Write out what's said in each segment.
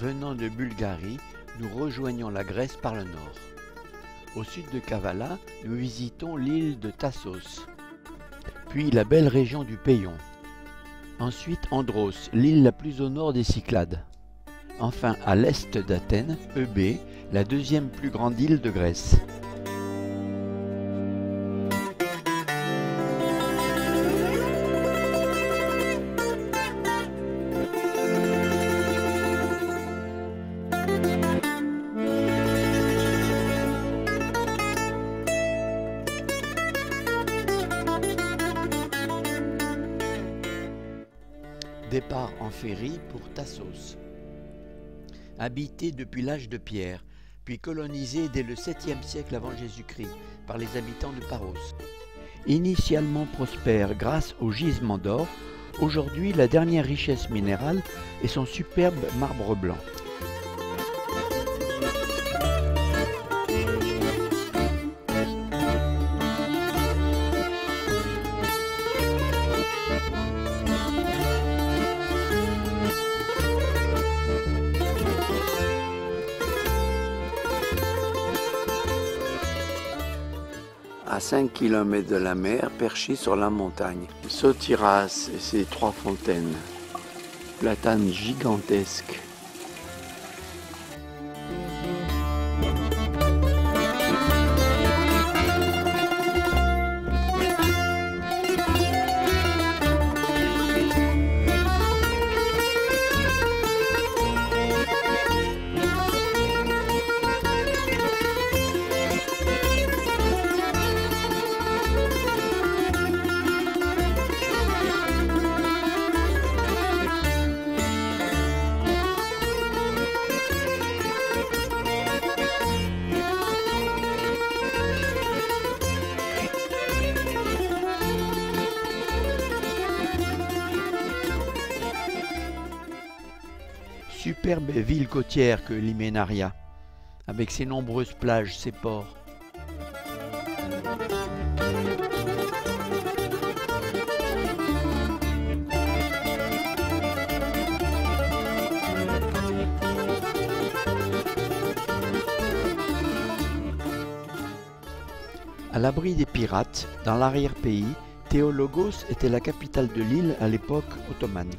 venant de Bulgarie, nous rejoignons la Grèce par le nord. Au sud de Kavala, nous visitons l'île de Tassos, puis la belle région du Péion. Ensuite Andros, l'île la plus au nord des Cyclades. Enfin, à l'est d'Athènes, Eubée, la deuxième plus grande île de Grèce. Départ en ferry pour Tassos. Habité depuis l'âge de pierre, puis colonisé dès le 7e siècle avant Jésus-Christ par les habitants de Paros. Initialement prospère grâce au gisement d'or, aujourd'hui la dernière richesse minérale est son superbe marbre blanc. À 5 km de la mer, perché sur la montagne. Sotiras et ses 3 fontaines. Platanes gigantesques. Superbe ville côtière que l'Hyménaria, avec ses nombreuses plages, ses ports. À l'abri des pirates, dans l'arrière-pays, Théologos était la capitale de l'île à l'époque ottomane.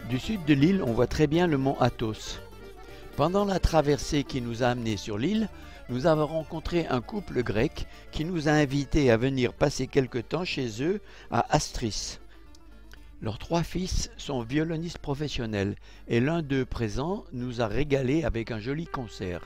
Du sud de l'île, on voit très bien le mont Athos. Pendant la traversée qui nous a amenés sur l'île, nous avons rencontré un couple grec qui nous a invités à venir passer quelque temps chez eux à Astris. Leurs 3 fils sont violonistes professionnels et l'un d'eux présent nous a régalés avec un joli concert.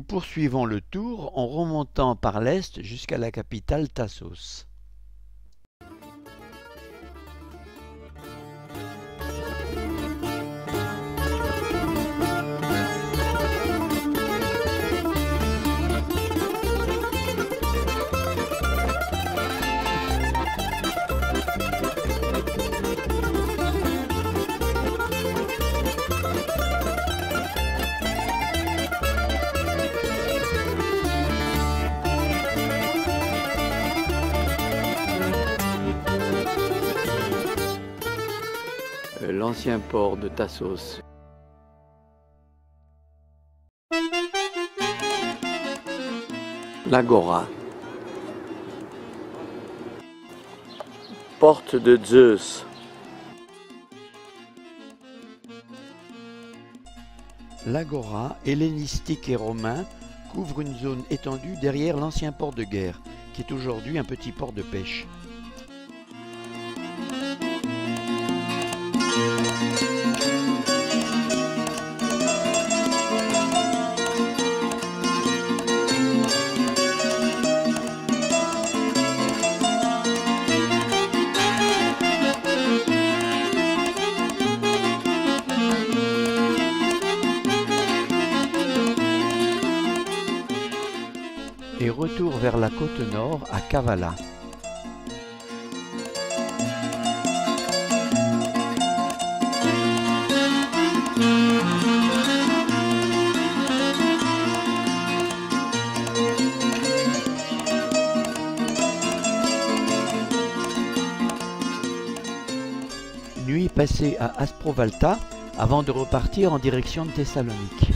poursuivons le tour en remontant par l'est jusqu'à la capitale Thasos. L'ancien port de Thasos. L'Agora. Porte de Zeus. L'Agora, hellénistique et romain, couvre une zone étendue derrière l'ancien port de guerre, qui est aujourd'hui un petit port de pêche. Et retour vers la côte nord à Kavala. Nuit passée à Asprovalta avant de repartir en direction de Thessalonique.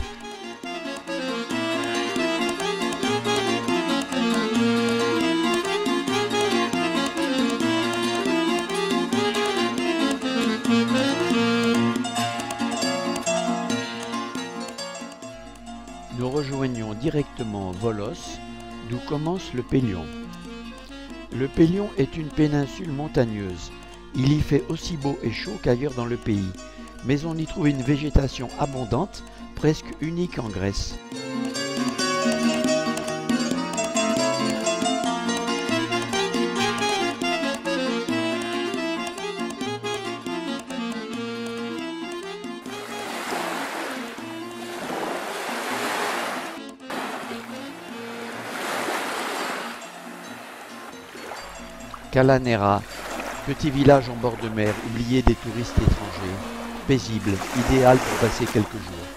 Nous rejoignons directement Volos, d'où commence le Pélion. Le Pélion est une péninsule montagneuse. Il y fait aussi beau et chaud qu'ailleurs dans le pays, mais on y trouve une végétation abondante, presque unique en Grèce. Kalanera, petit village en bord de mer, oublié des touristes étrangers, paisible, idéal pour passer quelques jours.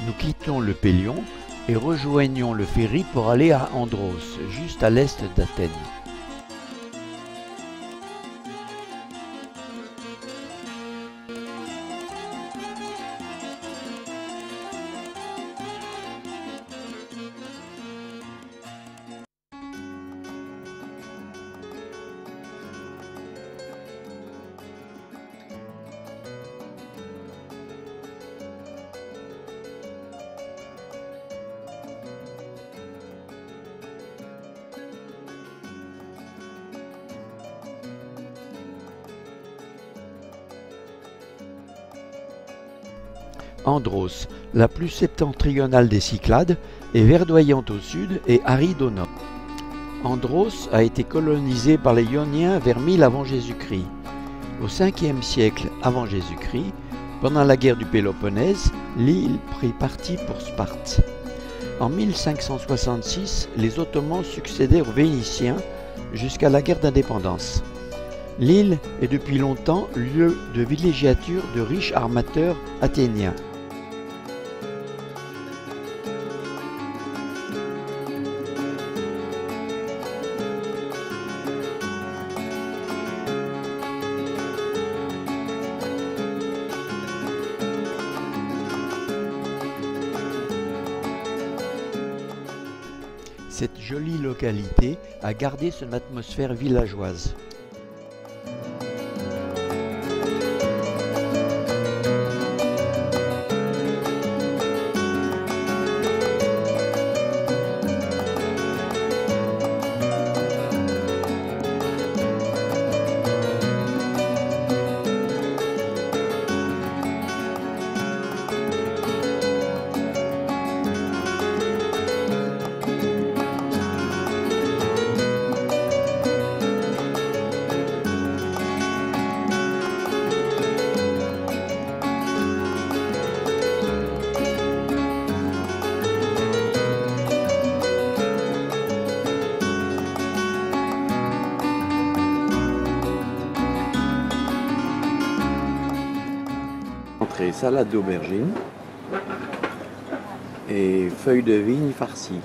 Nous quittons le Pélion et rejoignons le ferry pour aller à Andros, juste à l'est d'Athènes. Andros, la plus septentrionale des Cyclades, est verdoyante au sud et aride au nord. Andros a été colonisée par les Ioniens vers 1000 avant Jésus-Christ. Au 5e siècle avant Jésus-Christ, pendant la guerre du Péloponnèse, l'île prit parti pour Sparte. En 1566, les Ottomans succédèrent aux Vénitiens jusqu'à la guerre d'indépendance. L'île est depuis longtemps lieu de villégiature de riches armateurs athéniens. Cette jolie localité a gardé son atmosphère villageoise. Entrée salade d'aubergine et feuilles de vigne farcies.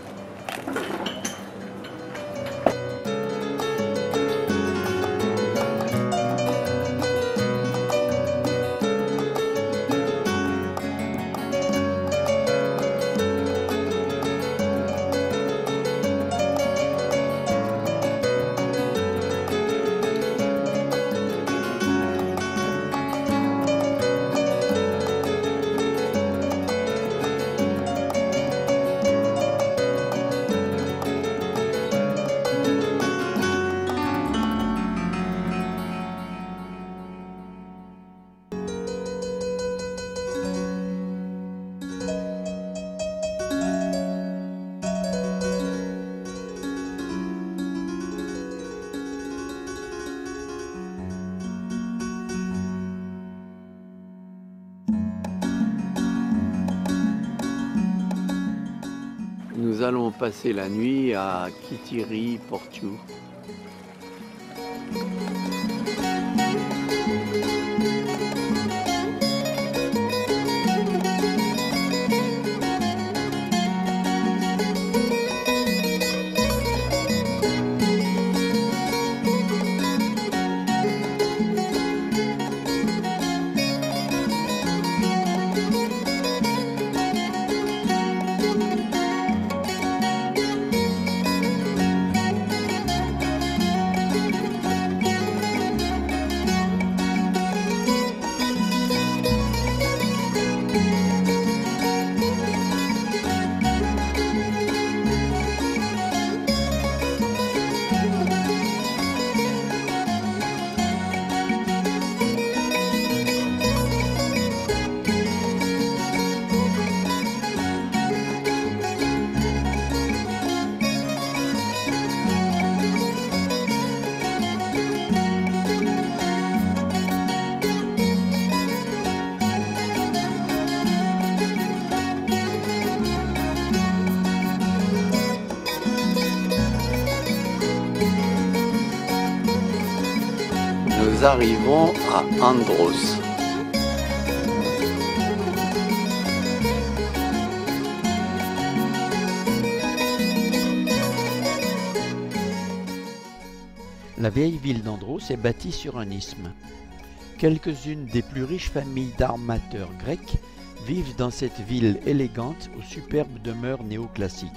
Nous allons passer la nuit à Kitiri Portu. Nous arrivons à Andros. La vieille ville d'Andros est bâtie sur un isthme. Quelques-unes des plus riches familles d'armateurs grecs vivent dans cette ville élégante aux superbes demeures néoclassiques.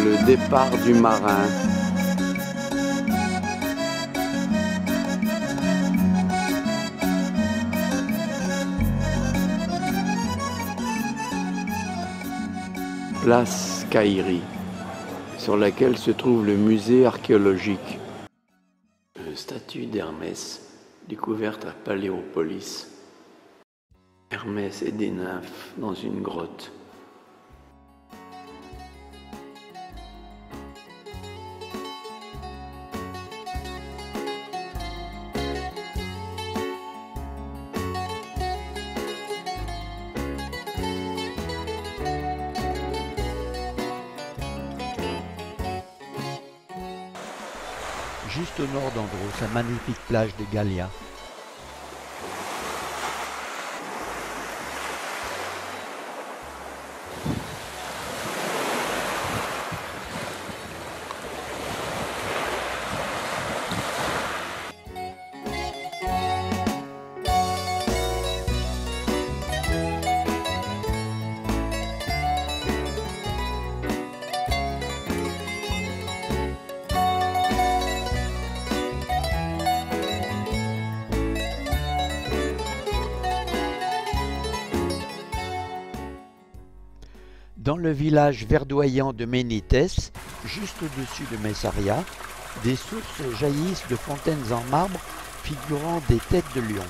Le départ du marin. Place Kairi, sur laquelle se trouve le musée archéologique. Statue statue d'Hermès, découverte à Paléopolis. Hermès et des nymphes dans une grotte. Juste au nord d'Andros, la magnifique plage de Gallia. Dans le village verdoyant de Ménites, juste au-dessus de Messaria, des sources jaillissent de fontaines en marbre figurant des têtes de lion.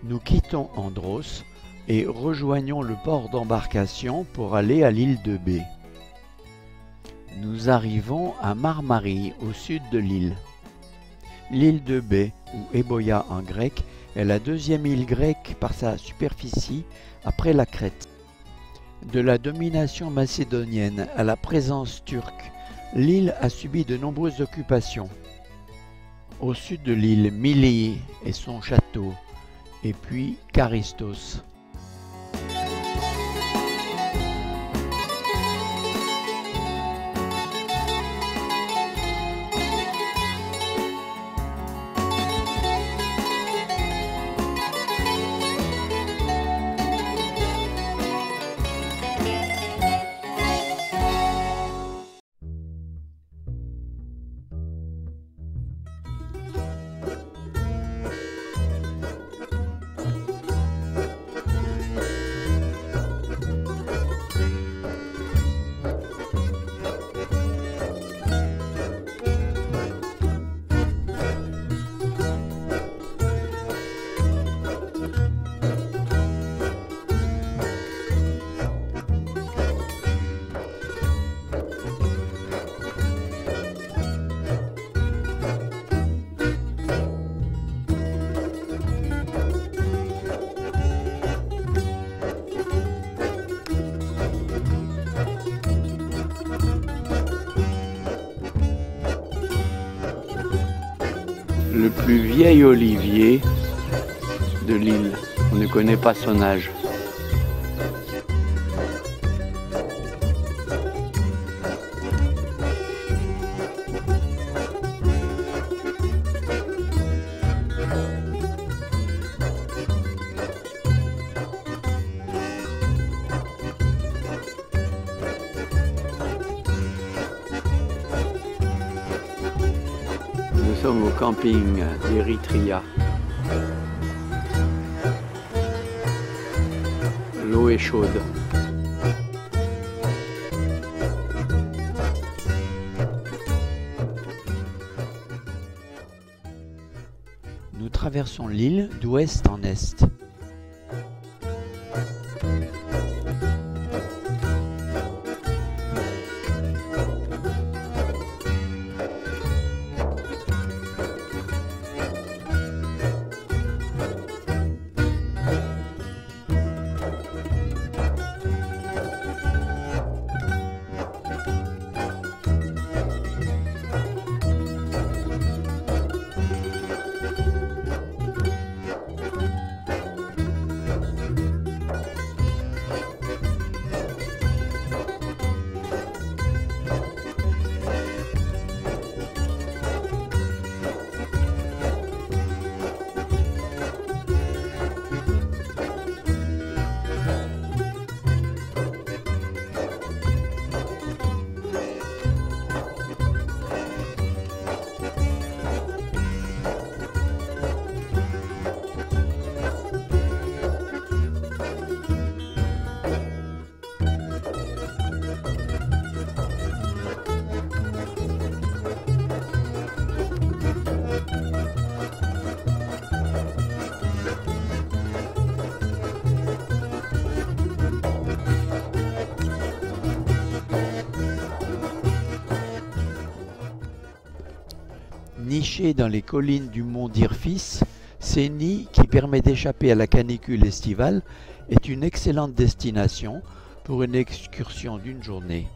Nous quittons Andros et rejoignons le port d'embarcation pour aller à l'île de Bé. Nous arrivons à Marmarie, au sud de l'île. L'île de Bé, ou Eboia en grec, est la deuxième île grecque par sa superficie après la Crète. De la domination macédonienne à la présence turque, l'île a subi de nombreuses occupations. Au sud de l'île, Milie et son château, et puis Charistos. Le plus vieil olivier de l'île. On ne connaît pas son âge. Nous sommes au camping d'Eritrea. L'eau est chaude. Nous traversons l'île d'ouest en est. Niché dans les collines du mont Dirfis, Séni, qui permet d'échapper à la canicule estivale, est une excellente destination pour une excursion d'une journée.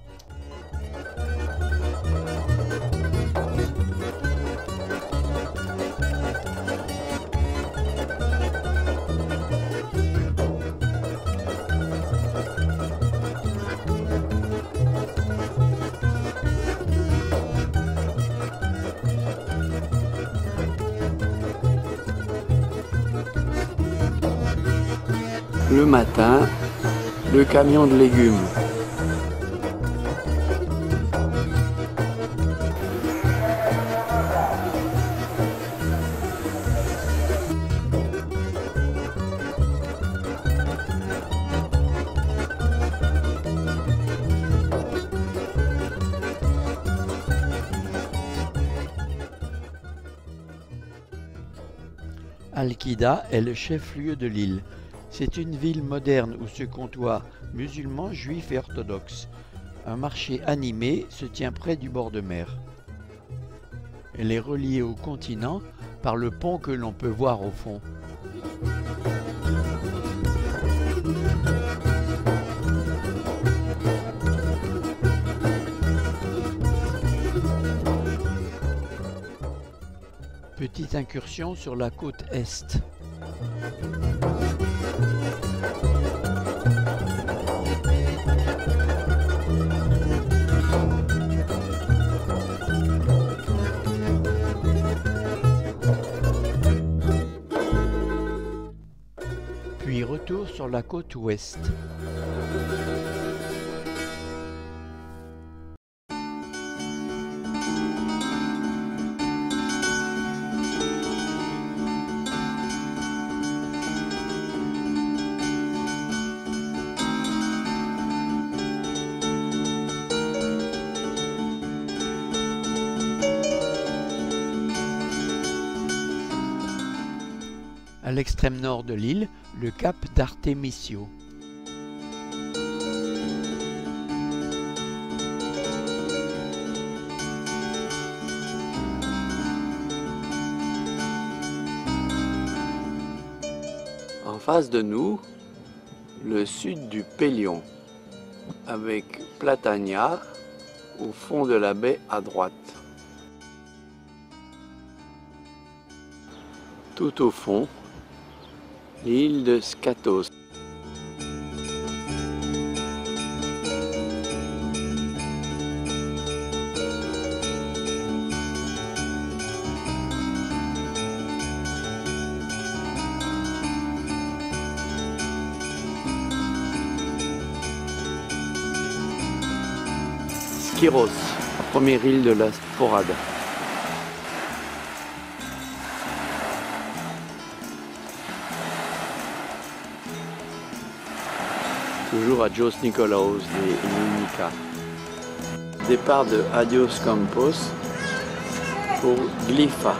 Le matin, le camion de légumes. Al-Kida est le chef-lieu de l'île. C'est une ville moderne où se côtoient musulmans, juifs et orthodoxes. Un marché animé se tient près du bord de mer. Elle est reliée au continent par le pont que l'on peut voir au fond. Petite incursion sur la côte est. Puis retour sur la côte ouest. À l'extrême nord de l'île, le cap d'Artemisio. En face de nous, le sud du Pélion, avec Platania au fond de la baie à droite. Tout au fond, l'île de Skatos. Skiros, la première île de la Sporade. Toujours à Jos Nikolaos de Ionica. Départ de Agios Campos pour Glifa.